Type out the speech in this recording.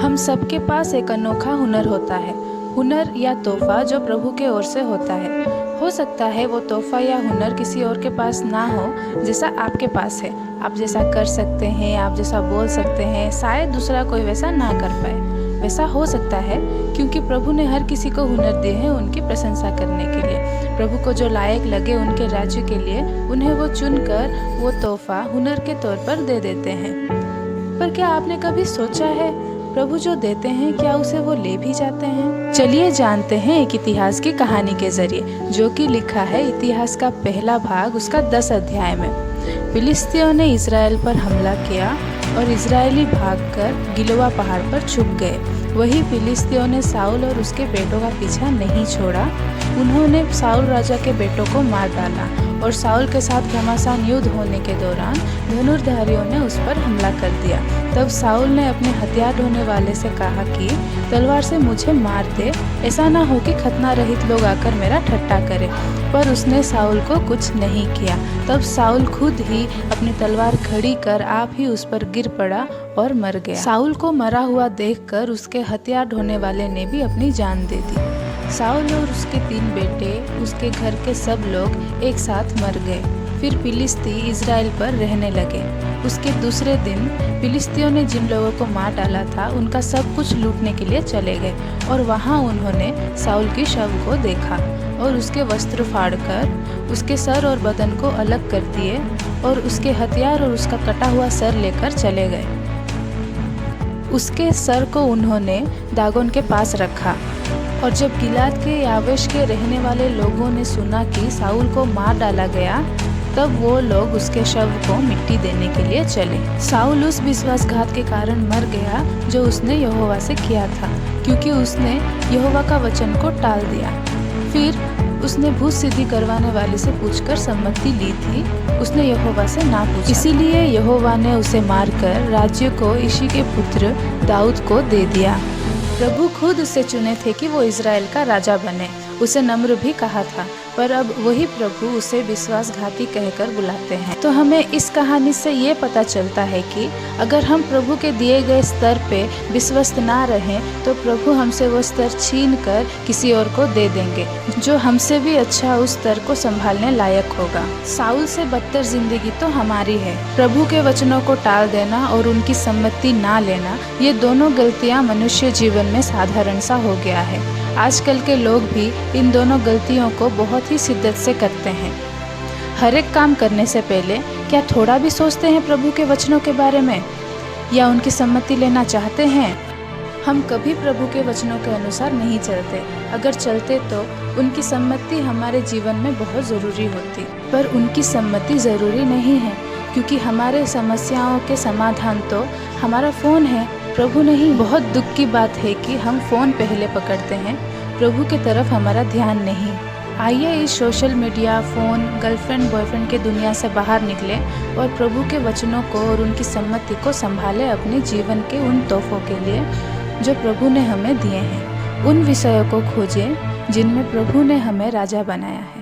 हम सबके पास एक अनोखा हुनर होता है। हुनर या तोहफा जो प्रभु के ओर से होता है। हो सकता है वो तोहफा या हुनर किसी और के पास ना हो जैसा आपके पास है। आप जैसा कर सकते हैं, आप जैसा बोल सकते हैं, शायद दूसरा कोई वैसा ना कर पाए। वैसा हो सकता है क्योंकि प्रभु ने हर किसी को हुनर दिए हैं उनकी प्रशंसा करने के लिए। प्रभु को जो लायक लगे उनके राज्य के लिए उन्हें वो चुनकर वो तोहफा हुनर के तौर पर दे देते हैं। पर क्या आपने कभी सोचा है प्रभु जो देते हैं क्या उसे वो ले भी जाते हैं? चलिए जानते हैं एक इतिहास की कहानी के जरिए, जो कि लिखा है इतिहास का पहला भाग उसका 10 अध्याय में। फिलिस्तियों ने इजराइल पर हमला किया और इजरायली भागकर गिलवा पहाड़ पर छुप गए। वही फिलिस्तियों ने साउल और उसके बेटों का पीछा नहीं छोड़ा। उन्होंने साउल राजा के बेटों को मार डाला और साउल के साथ घमासान युद्ध होने के दौरान धनुर्धारियों ने उस पर हमला कर दिया। तब साउल ने अपने हथियार ढोने वाले से कहा कि तलवार से मुझे मार दे, ऐसा ना हो कि खतना रहित लोग आकर मेरा ठट्टा करें। पर उसने साउल को कुछ नहीं किया। तब साउल खुद ही अपनी तलवार खड़ी कर आप ही उस पर गिर पड़ा और मर गया। साउल को मरा हुआ देखकर उसके हथियार ढोने वाले ने भी अपनी जान दे दी। साउल और उसके 3 बेटे, उसके घर के सब लोग एक साथ मर गए। फिर फिलिस्ती इजराइल पर रहने लगे। उसके दूसरे दिन फिलिस्तियों ने जिन लोगों को मार डाला था उनका सब कुछ लूटने के लिए चले गए और वहाँ उन्होंने साउल की शव को देखा और उसके वस्त्र फाड़कर उसके सर और बदन को अलग कर दिए और उसके हथियार और उसका कटा हुआ सर लेकर चले गए। उसके सर को उन्होंने दागोन के पास रखा और जब गिलाद के यावेश के रहने वाले लोगों ने सुना कि साउल को मार डाला गया, तब वो लोग उसके शव को मिट्टी देने के लिए चले। साउल उस विश्वासघात के कारण मर गया जो उसने यहोवा से किया था, क्योंकि उसने यहोवा का वचन को टाल दिया। फिर उसने भूत सिद्धि करवाने वाले से पूछकर सम्मति ली थी, उसने यहोवा से ना पूछा। इसीलिए यहोवा ने उसे मारकर राज्य को यिशै के पुत्र दाऊद को दे दिया। प्रभु खुद उसे चुने थे कि वो इजराइल का राजा बने। उसे नम्र भी कहा था, पर अब वही प्रभु उसे विश्वासघाती कहकर बुलाते हैं। तो हमें इस कहानी से ये पता चलता है कि अगर हम प्रभु के दिए गए स्तर पे विश्वस्त ना रहें तो प्रभु हमसे वो स्तर छीन कर किसी और को दे देंगे जो हमसे भी अच्छा उस स्तर को संभालने लायक होगा। साउल से बदतर जिंदगी तो हमारी है। प्रभु के वचनों को टाल देना और उनकी सम्मति ना लेना, ये दोनों गलतियाँ मनुष्य जीवन में साधारण सा हो गया है। आजकल के लोग भी इन दोनों गलतियों को बहुत ही शिद्दत से करते हैं। हर एक काम करने से पहले क्या थोड़ा भी सोचते हैं प्रभु के वचनों के बारे में या उनकी सम्मति लेना चाहते हैं? हम कभी प्रभु के वचनों के अनुसार नहीं चलते। अगर चलते तो उनकी सम्मति हमारे जीवन में बहुत ज़रूरी होती, पर उनकी सम्मति ज़रूरी नहीं है, क्योंकि हमारे समस्याओं के समाधान तो हमारा फ़ोन है, प्रभु नहीं। बहुत दुख की बात है कि हम फ़ोन पहले पकड़ते हैं, प्रभु की तरफ हमारा ध्यान नहीं। आइए इस social media, phone, girlfriend boyfriend के दुनिया से बाहर निकले और प्रभु के वचनों को और उनकी सम्मति को संभालें अपने जीवन के उन तोहफों के लिए जो प्रभु ने हमें दिए हैं। उन विषयों को खोजें जिनमें प्रभु ने हमें राजा बनाया है।